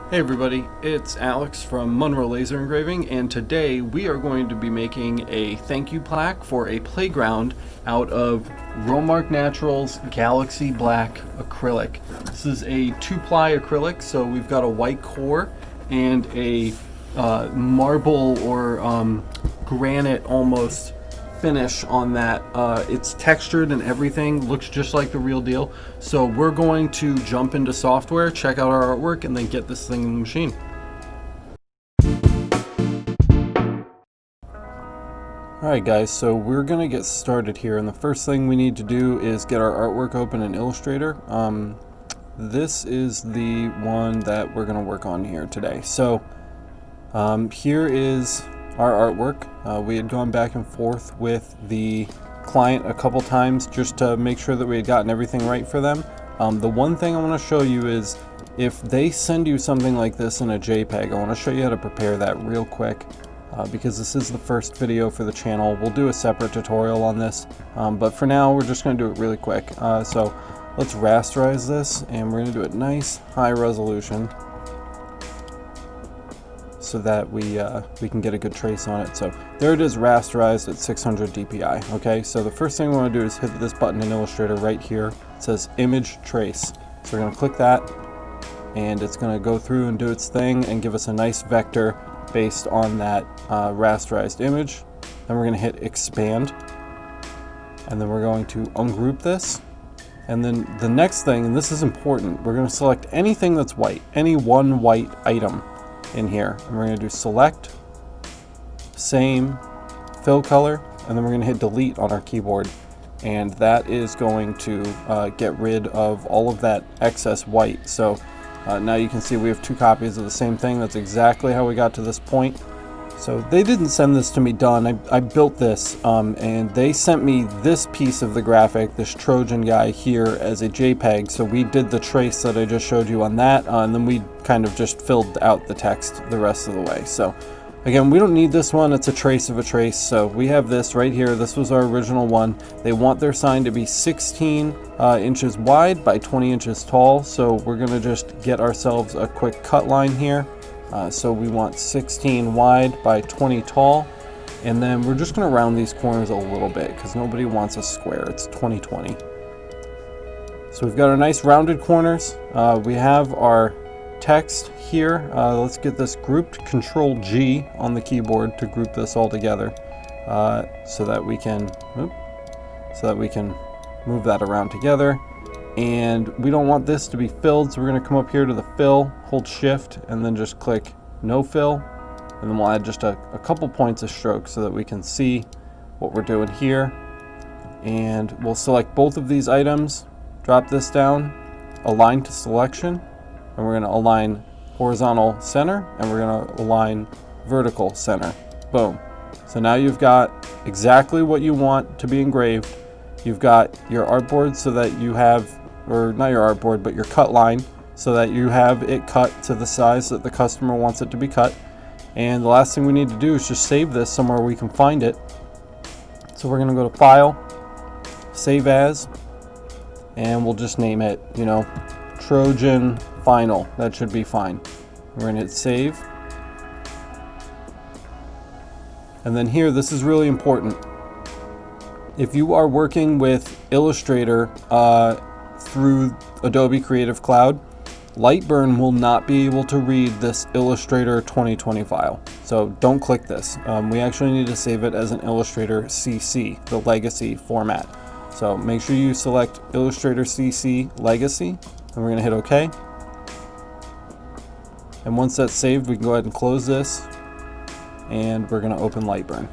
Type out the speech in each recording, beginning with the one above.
Hey everybody, it's Alex from Monroe Laser Engraving, and today we are going to be making a thank you plaque for a playground out of Rowmark Naturals Galaxy Black acrylic. This is a 2-ply acrylic, so we've got a white core and a marble or granite almost finish on that. It's textured and everything, looks just like the real deal. So we're going to jump into software, check out our artwork, and then get this thing in the machine. Alright guys, so we're gonna get started here, and the first thing we need to do is get our artwork open in Illustrator. This is the one that we're gonna work on here today. So here is our artwork. We had gone back and forth with the client a couple times just to make sure that we had gotten everything right for them. The one thing I want to show you is if they send you something like this in a JPEG, I want to show you how to prepare that real quick because this is the first video for the channel. We'll do a separate tutorial on this, but for now we're just going to do it really quick. So let's rasterize this, and we're going to do it nice high resolution, so that we can get a good trace on it. So there it is, rasterized at 600 dpi. Okay, so the first thing we want to do is hit this button in Illustrator right here. It says Image Trace. So we're going to click that, and it's going to go through and do its thing and give us a nice vector based on that rasterized image. Then we're going to hit Expand, and then we're going to ungroup this. And then the next thing, and this is important, we're going to select anything that's white, any one white item in here, and we're going to do select, same, fill color, and then we're going to hit delete on our keyboard, and that is going to get rid of all of that excess white. So now you can see we have 2 copies of the same thing. That's exactly how we got to this point. So they didn't send this to me done. I built this, and they sent me this piece of the graphic, this Trojan guy here, as a JPEG. So we did the trace that I just showed you on that, and then we kind of just filled out the text the rest of the way. So again, we don't need this one. It's a trace of a trace. So we have this right here. This was our original one. They want their sign to be 16 inches wide by 20 inches tall. So we're going to just get ourselves a quick cut line here. So we want 16 wide by 20 tall, and then we're just going to round these corners a little bit because nobody wants a square. It's 2020. So we've got our nice rounded corners. We have our text here. Let's get this grouped. Control G on the keyboard to group this all together, so that we can move that around together. And we don't want this to be filled, so we're going to come up here to the fill, hold shift, and then just click no fill, and then we'll add just a couple points of stroke so that we can see what we're doing here. And we'll select both of these items, drop this down, align to selection, and we're going to align horizontal center, and we're going to align vertical center. Boom. So now you've got exactly what you want to be engraved. You've got your artboard so that you have, or not your artboard, but your cut line, so that you have it cut to the size that the customer wants it to be cut. And the last thing we need to do is just save this somewhere we can find it. So we're going to go to File, Save As, and we'll just name it, Trojan Final. That should be fine. We're going to hit Save. And then here, this is really important. If you are working with Illustrator through Adobe Creative Cloud, Lightburn will not be able to read this Illustrator 2020 file. So don't click this. We actually need to save it as an Illustrator CC, the legacy format. So make sure you select Illustrator CC Legacy, and we're going to hit OK. And once that's saved, we can go ahead and close this, and we're going to open Lightburn.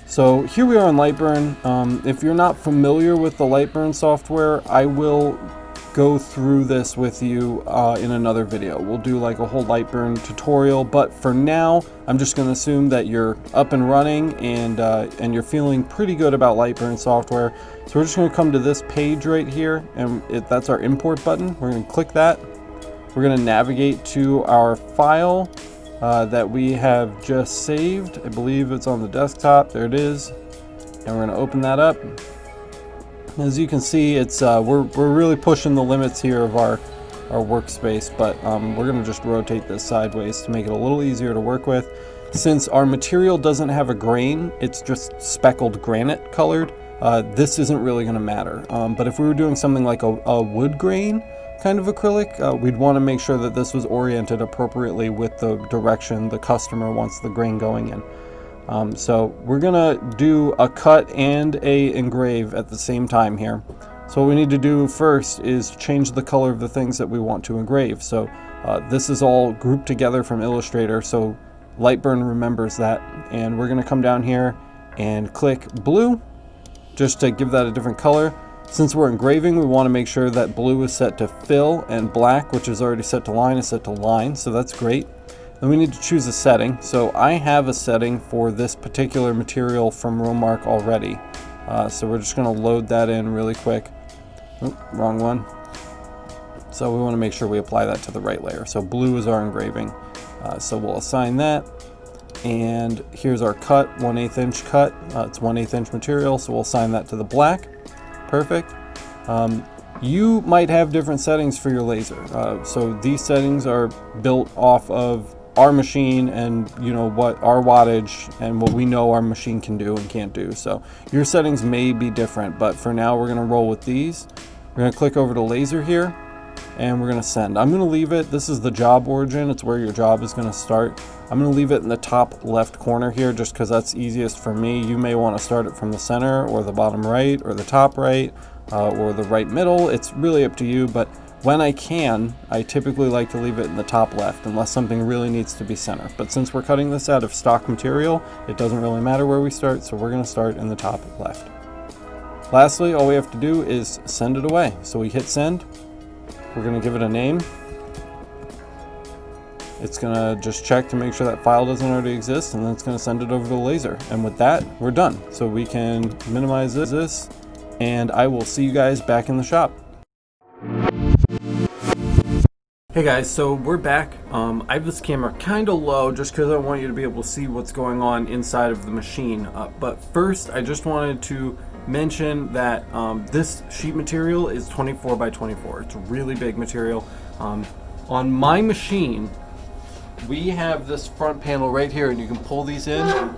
So here we are in Lightburn. If you're not familiar with the Lightburn software, I will go through this with you in another video. We'll do like a whole Lightburn tutorial, but for now, I'm just going to assume that you're up and running and you're feeling pretty good about Lightburn software. So we're just going to come to this page right here, and that's our import button. We're going to click that. We're going to navigate to our file that we have just saved. I believe it's on the desktop. There it is. And we're going to open that up. As you can see, it's we're really pushing the limits here of our workspace, but we're going to just rotate this sideways to make it a little easier to work with. Since our material doesn't have a grain, it's just speckled granite colored, this isn't really going to matter. But if we were doing something like a wood grain kind of acrylic, we'd want to make sure that this was oriented appropriately with the direction the customer wants the grain going in. So we're gonna do a cut and a engrave at the same time here. So what we need to do first is change the color of the things that we want to engrave. So this is all grouped together from Illustrator, so Lightburn remembers that. And we're gonna come down here and click blue, just to give that a different color. Since we're engraving, we want to make sure that blue is set to fill and black, which is already set to line, is set to line, so that's great. Then we need to choose a setting. So I have a setting for this particular material from Rowmark already. So we're just going to load that in really quick. Oop, wrong one. So we want to make sure we apply that to the right layer. So blue is our engraving. So we'll assign that. And here's our cut, 1/8 inch cut. It's 1/8 inch material, so we'll assign that to the black. Perfect. You might have different settings for your laser. So these settings are built off of our machine and what our wattage and what we know our machine can do and can't do. So your settings may be different, but for now we're going to roll with these. We're going to click over to laser here and we're going to send. I'm going to leave it, this is the job origin, it's where your job is going to start. I'm going to leave it in the top left corner here just because that's easiest for me. You may want to start it from the center or the bottom right or the top right or the right middle. It's really up to you, but when I can, I typically like to leave it in the top left unless something really needs to be center. But since we're cutting this out of stock material, it doesn't really matter where we start, so we're going to start in the top left. Lastly, all we have to do is send it away. So we hit send. We're going to give it a name. It's going to just check to make sure that file doesn't already exist, and then it's going to send it over to the laser. And with that, we're done. So we can minimize this, and I will see you guys back in the shop. Hey guys, so we're back. I have this camera kind of low just because I want you to be able to see what's going on inside of the machine. But first, I just wanted to mention that this sheet material is 24 by 24. It's a really big material. On my machine, we have this front panel right here, and you can pull these in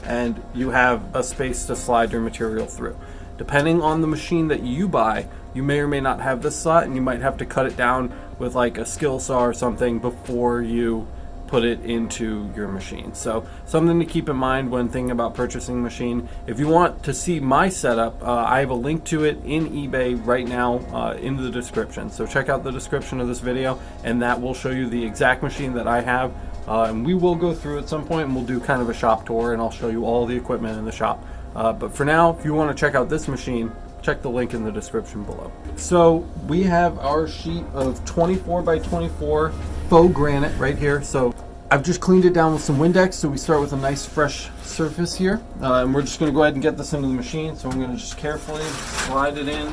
and you have a space to slide your material through. Depending on the machine that you buy, you may or may not have this slot, and you might have to cut it down with like a skill saw or something before you put it into your machine. So something to keep in mind when thinking about purchasing a machine. If you want to see my setup, I have a link to it in eBay right now in the description. So check out the description of this video, and that will show you the exact machine that I have. And we will go through at some point, and we'll do kind of a shop tour, and I'll show you all the equipment in the shop. But for now, if you want to check out this machine, check the link in the description below. So we have our sheet of 24 by 24 faux granite right here. So I've just cleaned it down with some Windex, so we start with a nice fresh surface here. And we're just going to go ahead and get this into the machine. So I'm going to just carefully slide it in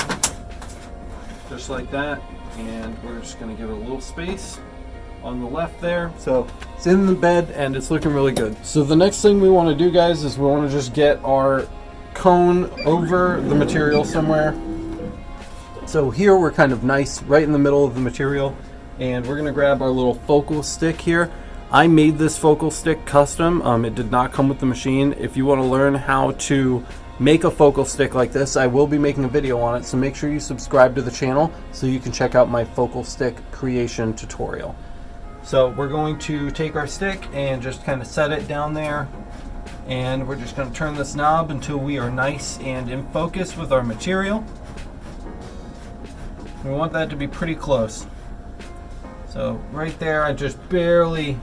just like that, and we're just going to give it a little space on the left there. So it's in the bed and it's looking really good. So the next thing we want to do, guys, is we want to just get our cone over the material somewhere. So here we're kind of nice right in the middle of the material, and we're going to grab our little focal stick here. I made this focal stick custom. It did not come with the machine. If you want to learn how to make a focal stick like this, I will be making a video on it, so make sure you subscribe to the channel so you can check out my focal stick creation tutorial. So we're going to take our stick and just kind of set it down there, and we're just going to turn this knob until we are nice and in focus with our material. We want that to be pretty close. So right there, I'm just barely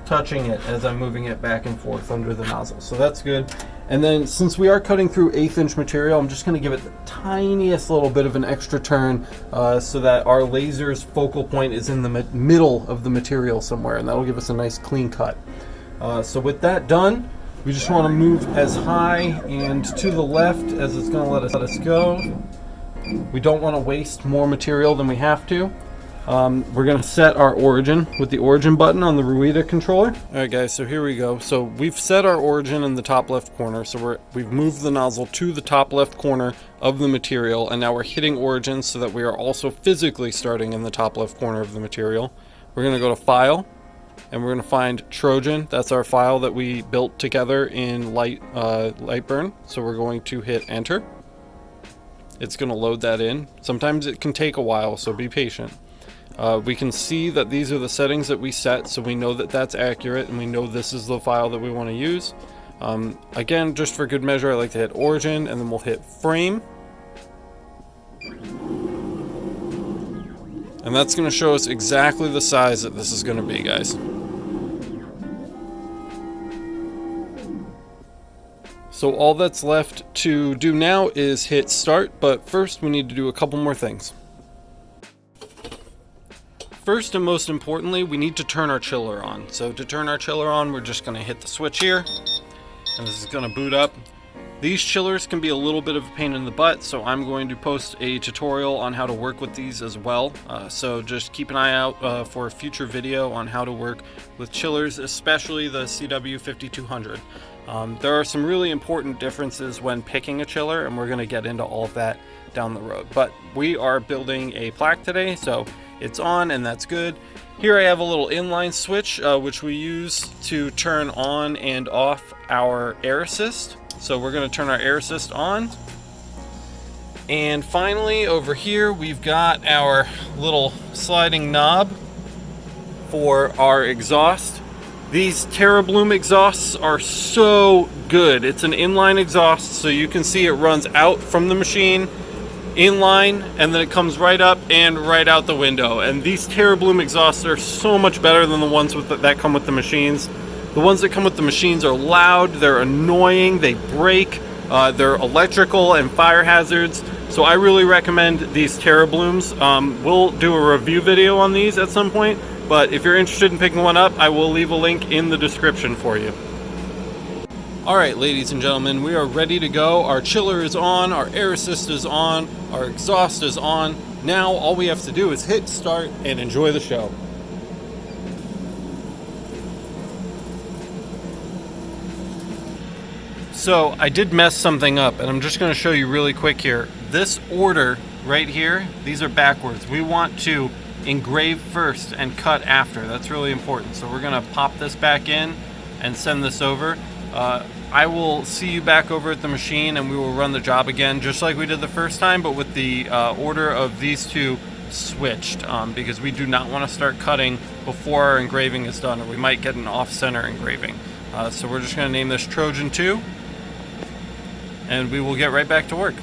touching it as I'm moving it back and forth under the nozzle. So that's good. And then since we are cutting through 1/8 inch material, I'm just going to give it the tiniest little bit of an extra turn so that our laser's focal point is in the middle of the material somewhere, and that'll give us a nice clean cut. So with that done, we just want to move as high and to the left as it's going to let us go. We don't want to waste more material than we have to. We're gonna set our origin with the origin button on the Ruida controller. All right guys, so here we go. So we've set our origin in the top left corner. So we've moved the nozzle to the top left corner of the material, and now we're hitting origin so that we are also physically starting in the top left corner of the material. We're gonna go to File, and we're gonna find Trojan. That's our file that we built together in Lightburn. So we're going to hit Enter. It's gonna load that in. Sometimes it can take a while, so be patient. We can see that these are the settings that we set, so we know that that's accurate, and we know this is the file that we want to use. Again, just for good measure, I like to hit origin, and then we'll hit frame. And that's going to show us exactly the size that this is going to be, guys. So all that's left to do now is hit start, but first we need to do a couple more things. First and most importantly, we need to turn our chiller on. So to turn our chiller on, we're just gonna hit the switch here, and this is gonna boot up. These chillers can be a little bit of a pain in the butt, so I'm going to post a tutorial on how to work with these as well. So just keep an eye out for a future video on how to work with chillers, especially the CW5200. There are some really important differences when picking a chiller, and we're gonna get into all of that down the road. But we are building a plaque today, so it's on, and that's good. Here I have a little inline switch, which we use to turn on and off our air assist. So we're going to turn our air assist on. And finally, over here, we've got our little sliding knob for our exhaust. These TerraBloom exhausts are so good. It's an inline exhaust, so you can see it runs out from the machine, inline, and then it comes right up and right out the window. And these TerraBloom exhausts are so much better than the ones that come with the machines. The ones that come with the machines are loud, they're annoying, they break, they're electrical and fire hazards. So I really recommend these TerraBlooms. We'll do a review video on these at some point, but if you're interested in picking one up, I will leave a link in the description for you. Alright, ladies and gentlemen, we are ready to go. Our chiller is on, our air assist is on, our exhaust is on. Now all we have to do is hit start and enjoy the show. So I did mess something up, and I'm just going to show you really quick here. This order right here, these are backwards. We want to engrave first and cut after. That's really important. So we're going to pop this back in and send this over. I will see you back over at the machine, and we will run the job again just like we did the first time, but with the order of these two switched, because we do not want to start cutting before our engraving is done, or we might get an off-center engraving. So we're just going to name this Trojan 2, and we will get right back to work.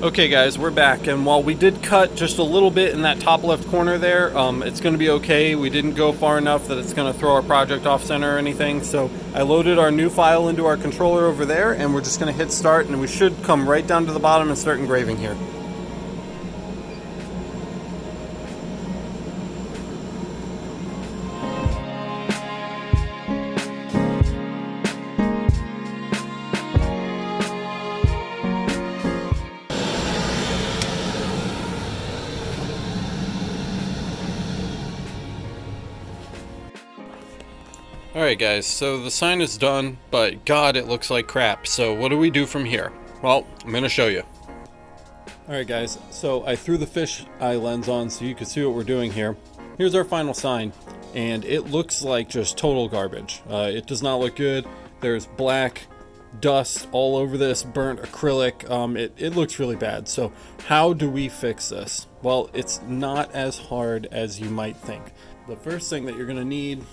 Okay guys, we're back, and while we did cut just a little bit in that top left corner there, it's going to be okay. We didn't go far enough that it's going to throw our project off center or anything, so I loaded our new file into our controller over there, and we're just going to hit start, and we should come right down to the bottom and start engraving here. Alright guys, so the sign is done, but god, it looks like crap. So what do we do from here? Well, I'm going to show you. Alright guys, so I threw the fish eye lens on so you can see what we're doing here. Here's our final sign, and it looks like just total garbage. It does not look good. There's black dust all over this, burnt acrylic. It looks really bad. So how do we fix this? Well, it's not as hard as you might think. The first thing that you're going to need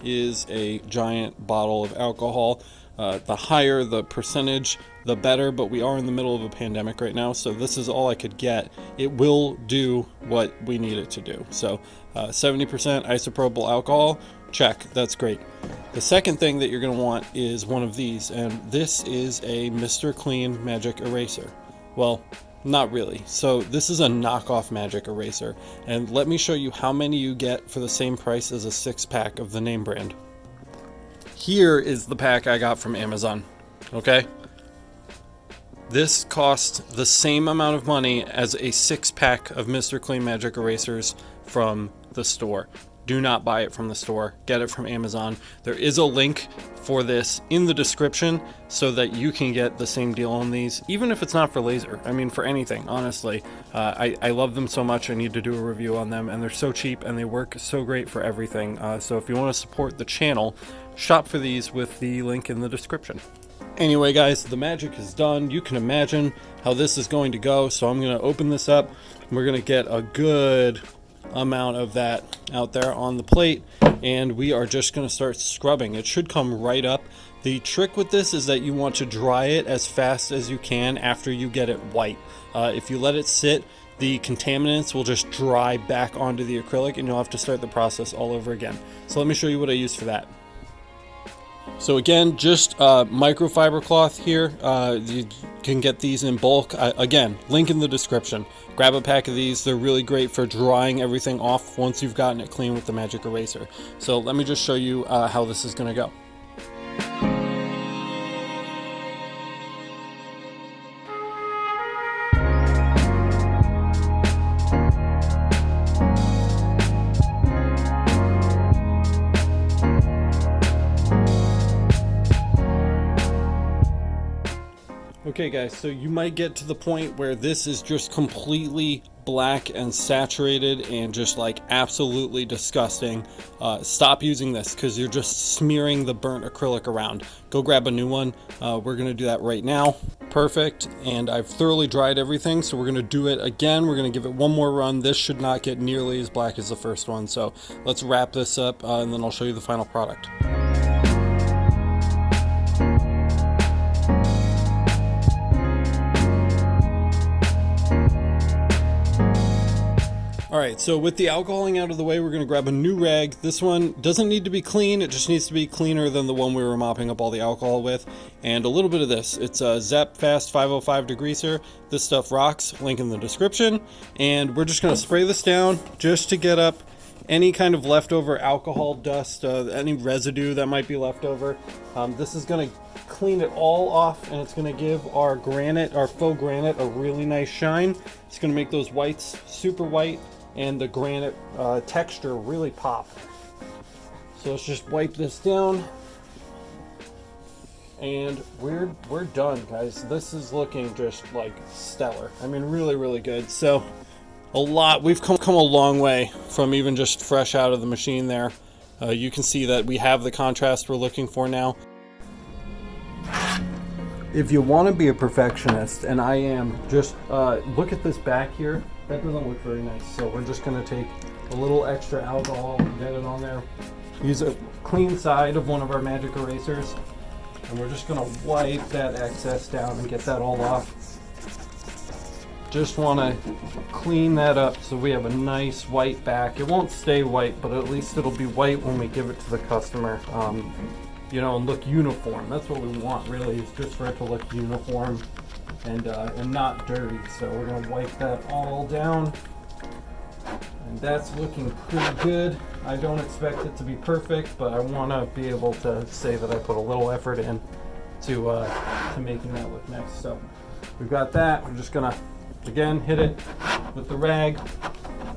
is a giant bottle of alcohol. The higher the percentage, the better, but we are in the middle of a pandemic right now, so this is all I could get. It will do what we need it to do. So 70% isopropyl alcohol, check, that's great. The second thing that you're going to want is one of these, and this is a Mr. Clean Magic Eraser. Well, not really. So this is a knockoff magic eraser, and let me show you how many you get for the same price as a 6-pack of the name brand. Here is the pack I got from Amazon. Okay, This costs the same amount of money as a 6-pack of Mr. Clean Magic erasers from the store. Do not buy it from the store. Get it from Amazon. There is a link for this in the description so that you can get the same deal on these, even if it's not for laser. I mean, for anything, honestly. I love them so much. I need to do a review on them, and they're so cheap and they work so great for everything. So if you want to support the channel, shop for these with the link in the description. Anyway, guys, the magic is done. You can imagine how this is going to go. So I'm going to open this up. We're going to get a good amount of that out there on the plate, and we are just going to start scrubbing. It should come right up. The trick with this is that you want to dry it as fast as you can after you get it white. If you let it sit, the contaminants will just dry back onto the acrylic and you'll have to start the process all over again. So let me show you what I use for that. So again, just microfiber cloth here. You can get these in bulk. Again, link in the description. Grab a pack of these. They're really great for drying everything off once you've gotten it clean with the magic eraser. So let me just show you how this is going to go. Okay guys, so you might get to the point where this is just completely black and saturated and just like absolutely disgusting. Stop using this because you're just smearing the burnt acrylic around. Go grab a new one. We're gonna do that right now. Perfect. And I've thoroughly dried everything, so we're gonna do it again. We're gonna give it one more run. This should not get nearly as black as the first one. So let's wrap this up and then I'll show you the final product. Alright, so with the alcoholing out of the way, we're going to grab a new rag. This one doesn't need to be clean, it just needs to be cleaner than the one we were mopping up all the alcohol with. And a little bit of this. It's a Zep Fast 505 degreaser. This stuff rocks, link in the description. And we're just going to spray this down just to get up any kind of leftover alcohol dust, any residue that might be left over. This is going to clean it all off, and it's going to give our granite, our faux granite, a really nice shine. It's going to make those whites super white and the granite texture really pop. So let's just wipe this down, and we're done, guys. This is looking just like stellar. I mean, really good. So we've come a long way from even just fresh out of the machine there. You can see that we have the contrast we're looking for now. If you want to be a perfectionist, and I am, just look at this back here. That doesn't look very nice. So we're just going to take a little extra alcohol, get it on there. Use a clean side of one of our magic erasers, and we're just going to wipe that excess down and get that all off. Just want to clean that up so we have a nice white back. It won't stay white, but at least it'll be white when we give it to the customer. You know, and look uniform. That's what we want, really, is just for it to look uniform and not dirty. So we're going to wipe that all down, and that's looking pretty good. I don't expect it to be perfect, but I want to be able to say that I put a little effort in to making that look nice. So we've got that. We're just going to, again, hit it with the rag.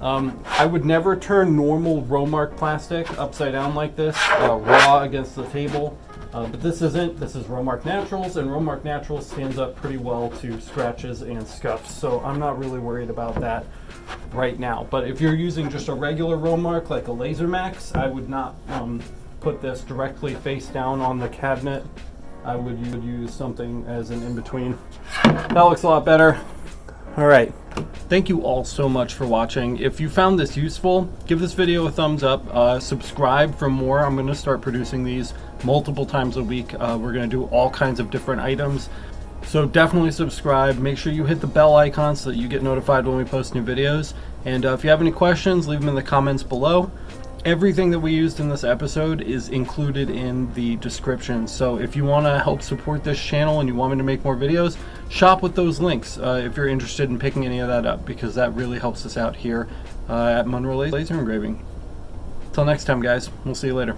I would never turn normal Rowmark plastic upside down like this, raw against the table. But this isn't. This is Rowmark Naturals, and Rowmark Naturals stands up pretty well to scratches and scuffs. So I'm not really worried about that right now. But if you're using just a regular Rowmark, like a Laser Max, I would not put this directly face down on the cabinet. I would use something as an in-between. That looks a lot better. All right. Thank you all so much for watching. If you found this useful, give this video a thumbs up. Subscribe for more. I'm going to start producing these multiple times a week. We're going to do all kinds of different items. So definitely subscribe. Make sure you hit the bell icon so that you get notified when we post new videos. And if you have any questions, leave them in the comments below. Everything that we used in this episode is included in the description. So if you want to help support this channel and you want me to make more videos, shop with those links if you're interested in picking any of that up, because that really helps us out here at Monroe Laser Engraving. Till next time, guys. We'll see you later.